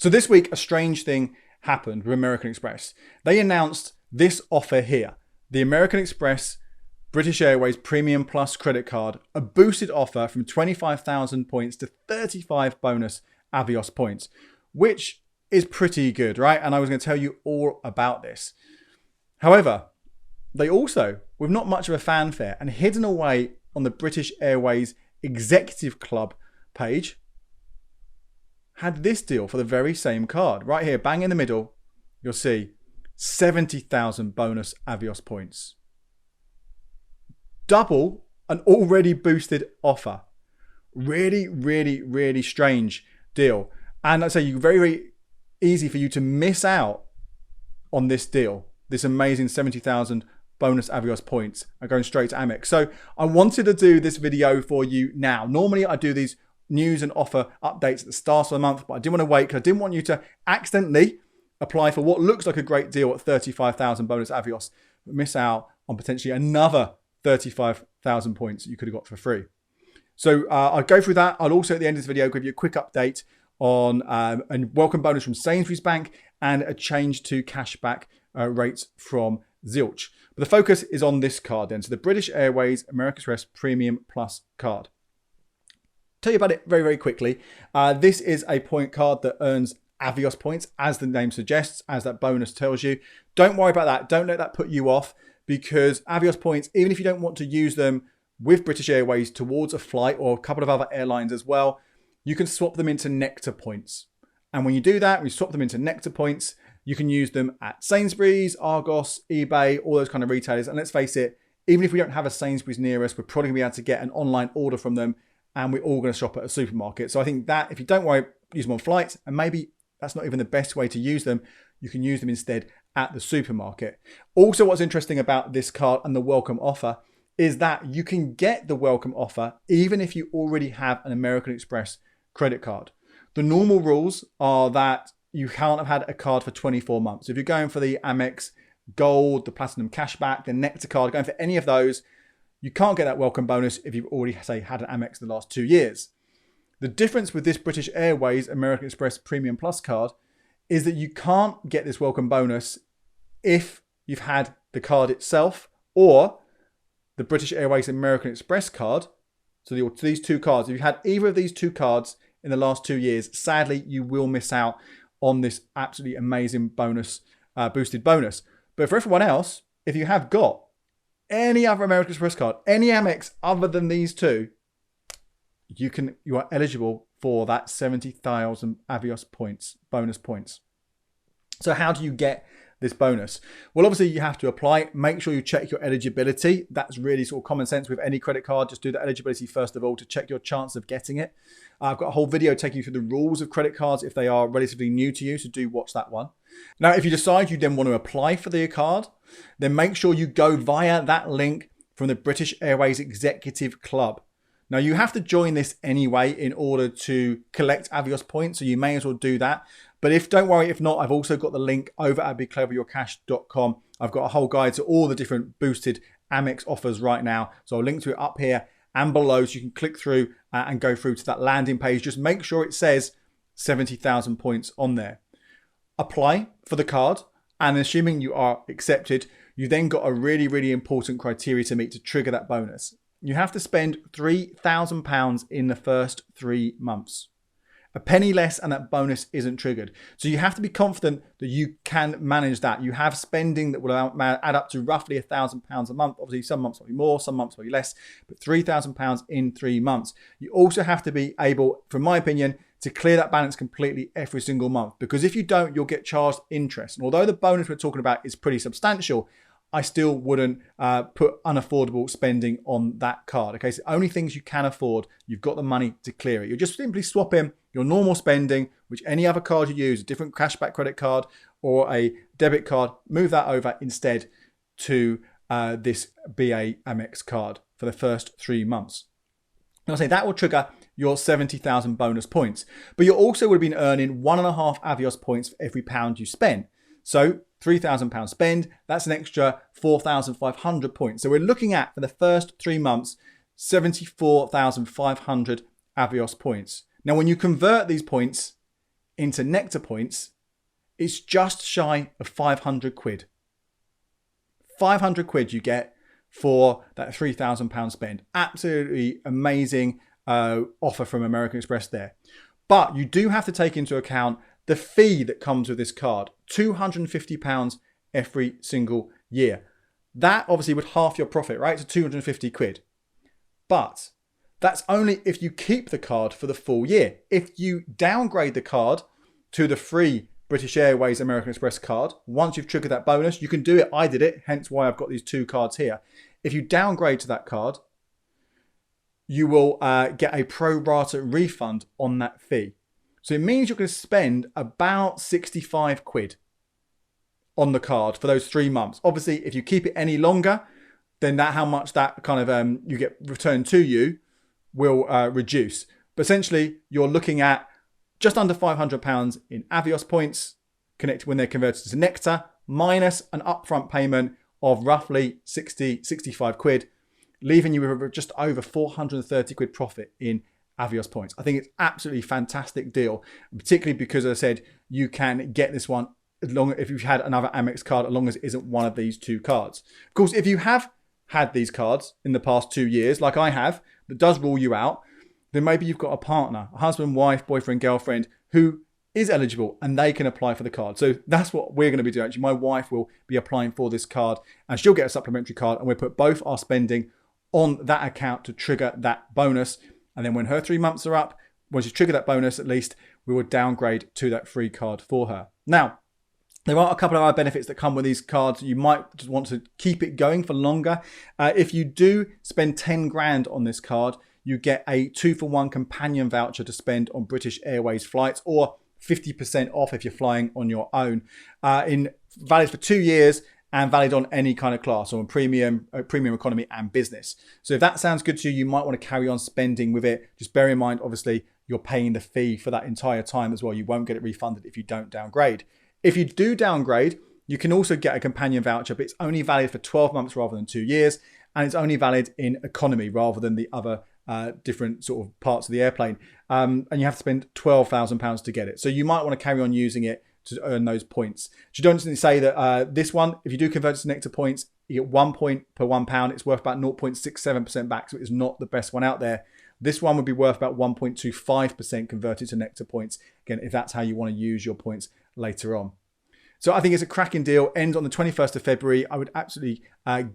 So this week, a strange thing happened with American Express. They announced this offer here, the American Express British Airways Premium Plus credit card, a boosted offer from 25,000 points to 35 bonus Avios points, which is pretty good, right? And I was going to tell you all about this. However, they also, with not much of a fanfare and hidden away on the British Airways Executive Club page, had this deal for the very same card. Right here, bang in the middle, you'll see 70,000 bonus Avios points. Double an already boosted offer. Really, really, really strange deal. And I'd say very, very easy for you to miss out on this deal, this amazing 70,000 bonus Avios points are going straight to Amex. So I wanted to do this video for you now. Normally I do these news and offer updates at the start of the month, but I didn't want to wait because I didn't want you to accidentally apply for what looks like a great deal at 35,000 bonus Avios, but miss out on potentially another 35,000 points that you could have got for free. So I'll go through that. I'll also at the end of this video give you a quick update on a welcome bonus from Sainsbury's Bank and a change to cashback rates from Zilch. But the focus is on this card then. So the British Airways American Express Premium Plus card. Tell you about it very, very quickly. This is a point card that earns Avios points, as the name suggests, as that bonus tells you. Don't worry about that. Don't let that put you off, because Avios points, even if you don't want to use them with British Airways towards a flight or a couple of other airlines as well, you can swap them into Nectar points. And when you do that, when you swap them into Nectar points, you can use them at Sainsbury's, Argos, eBay, all those kind of retailers. And let's face it, even if we don't have a Sainsbury's near us, we're probably going to be able to get an online order from them, and we're all going to shop at a supermarket. So I think that if you don't worry, use them on flights, and maybe that's not even the best way to use them, you can use them instead at the supermarket. Also, what's interesting about this card and the welcome offer is that you can get the welcome offer even if you already have an American Express credit card. The normal rules are that you can't have had a card for 24 months. If you're going for the Amex Gold, the Platinum Cashback, the Nectar card, going for any of those, you can't get that welcome bonus if you've already, say, had an Amex in the last 2 years. The difference with this British Airways American Express Premium Plus card is that you can't get this welcome bonus if you've had the card itself or the British Airways American Express card. So these two cards, if you've had either of these two cards in the last 2 years, sadly, you will miss out on this absolutely amazing bonus, boosted bonus. But for everyone else, if you have got any other American Express card, any Amex other than these two, you are eligible for that 70,000 Avios points, bonus points. So how do you get this bonus? Well, obviously you have to apply. Make sure you check your eligibility. That's really sort of common sense with any credit card. Just do the eligibility first of all to check your chance of getting it. I've got a whole video taking you through the rules of credit cards if they are relatively new to you, so do watch that one. Now, if you decide you then want to apply for the card, then make sure you go via that link from the British Airways Executive Club. Now, you have to join this anyway in order to collect Avios points, so you may as well do that. But don't worry, if not, I've also got the link over at becleveryourcash.com. I've got a whole guide to all the different boosted Amex offers right now. So I'll link to it up here and below, so you can click through and go through to that landing page. Just make sure it says 70,000 points on there. Apply for the card, and assuming you are accepted, you then got a really, really important criteria to meet to trigger that bonus. You have to spend £3,000 in the first 3 months. A penny less and that bonus isn't triggered. So you have to be confident that you can manage that. You have spending that will add up to roughly £1,000 a month. Obviously, some months will be more, some months will be less, but £3,000 in 3 months. You also have to be able, from my opinion, to clear that balance completely every single month. Because if you don't, you'll get charged interest. And although the bonus we're talking about is pretty substantial, I still wouldn't put unaffordable spending on that card. Okay, so only things you can afford, you've got the money to clear it. You're just simply swapping your normal spending, which any other card you use, a different cashback credit card or a debit card, move that over instead to this BA Amex card for the first 3 months. Now, I say that will trigger your 70,000 bonus points, but you also would have been earning 1.5 Avios points for every pound you spend. So £3,000 spend, that's an extra 4,500 points. So we're looking at, for the first 3 months, 74,500 Avios points. Now, when you convert these points into Nectar points, it's just shy of 500 quid. 500 quid you get for that £3,000 spend. Absolutely amazing offer from American Express there. But you do have to take into account the fee that comes with this card, £250 every single year. That obviously would half your profit, right? So 250 quid. But that's only if you keep the card for the full year. If you downgrade the card to the free British Airways American Express card, once you've triggered that bonus, you can do it. I did it, hence why I've got these two cards here. If you downgrade to that card, you will get a pro rata refund on that fee. So it means you're going to spend about 65 quid on the card for those 3 months. Obviously, if you keep it any longer, then that how much that kind of you get returned to you will reduce. But essentially, you're looking at just under £500 in Avios points connected when they're converted to Nectar, minus an upfront payment of roughly 65 quid, leaving you with just over 430 quid profit in Avios points. I think it's absolutely fantastic deal, particularly because, as I said, you can get this one as long if you've had another Amex card, as long as it isn't one of these two cards. Of course, if you have had these cards in the past 2 years, like I have, that does rule you out, then maybe you've got a partner, a husband, wife, boyfriend, girlfriend, who is eligible and they can apply for the card. So that's what we're going to be doing. Actually, my wife will be applying for this card and she'll get a supplementary card, and we'll put both our spending on that account to trigger that bonus. And then when her 3 months are up, when she's triggered that bonus, at least we will downgrade to that free card for her. Now, there are a couple of other benefits that come with these cards. You might just want to keep it going for longer. If you do spend 10 grand on this card, you get a 2-for-1 companion voucher to spend on British Airways flights, or 50% off if you're flying on your own. Valid for 2 years and valid on any kind of class, or on premium economy and business. So if that sounds good to you, you might want to carry on spending with it. Just bear in mind, obviously, you're paying the fee for that entire time as well. You won't get it refunded if you don't downgrade. If you do downgrade, you can also get a companion voucher, but it's only valid for 12 months rather than 2 years. And it's only valid in economy rather than the other different sort of parts of the airplane. And you have to spend £12,000 to get it. So you might want to carry on using it to earn those points. So don't just say that this one, if you do convert it to Nectar points, you get 1 point per £1. It's worth about 0.67% back. So it's not the best one out there. This one would be worth about 1.25% converted to Nectar points. Again, if that's how you want to use your points later on. So I think it's a cracking deal. Ends on the 21st of February. I would absolutely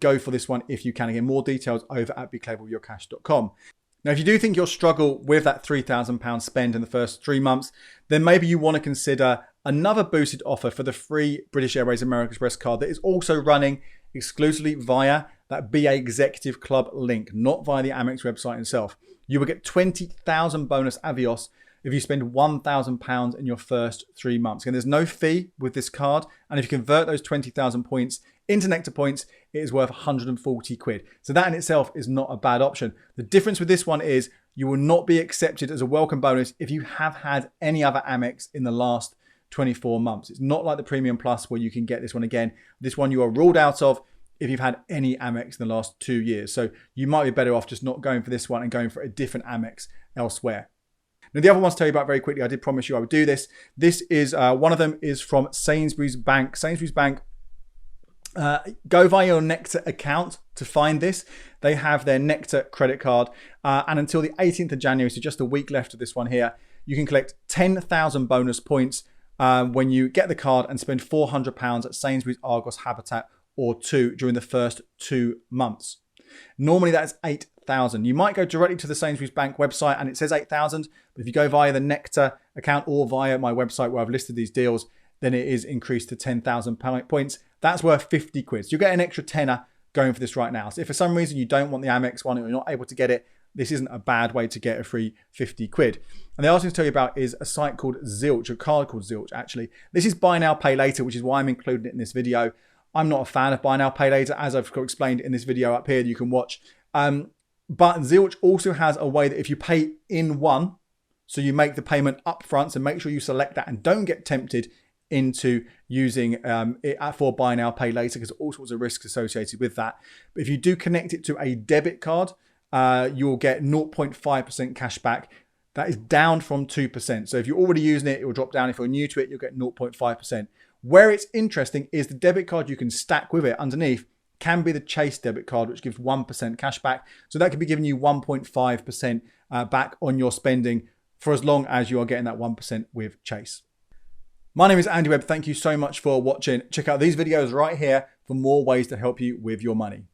go for this one if you can. Again, more details over at becleverwithyourcash.com. Now, if you do think you'll struggle with that £3,000 spend in the first 3 months, then maybe you want to consider another boosted offer for the free British Airways American Express card that is also running exclusively via that BA Executive Club link, not via the Amex website itself. You will get 20,000 bonus Avios if you spend £1,000 in your first 3 months. And there's no fee with this card. And if you convert those 20,000 points into Nectar points, it is worth 140 quid. So that in itself is not a bad option. The difference with this one is you will not be accepted as a welcome bonus if you have had any other Amex in the last 24 months. It's not like the Premium Plus where you can get this one again. This one you are ruled out of if you've had any Amex in the last 2 years. So you might be better off just not going for this one and going for a different Amex elsewhere. Now, the other ones to tell you about very quickly, I did promise you I would do this. This is, one of them is from Sainsbury's Bank. Sainsbury's Bank, go via your Nectar account to find this. They have their Nectar credit card. And until the 18th of January, so just a week left of this one here, you can collect 10,000 bonus points when you get the card and spend £400 at Sainsbury's, Argos, Habitat, or 2 during the first 2 months. Normally that's 8,000. You might go directly to the Sainsbury's Bank website and it says 8,000, but if you go via the Nectar account or via my website where I've listed these deals, then it is increased to 10,000 points. That's worth 50 quid. So you get an extra tenner going for this right now. So if for some reason you don't want the Amex one or you're not able to get it, this isn't a bad way to get a free 50 quid. And the other thing to tell you about is a site called Zilch, a card called Zilch actually. This is buy now, pay later, which is why I'm including it in this video. I'm not a fan of buy now, pay later, as I've explained in this video up here that you can watch. But Zilch also has a way that if you pay in one, so you make the payment up front, so make sure you select that and don't get tempted into using it for buy now, pay later, because all sorts of risks associated with that. But if you do connect it to a debit card, you'll get 0.5% cash back. That is down from 2%. So if you're already using it, it will drop down. If you're new to it, you'll get 0.5%. Where it's interesting is the debit card you can stack with it underneath can be the Chase debit card, which gives 1% cash back. So that could be giving you 1.5% back on your spending for as long as you are getting that 1% with Chase. My name is Andy Webb. Thank you so much for watching. Check out these videos right here for more ways to help you with your money.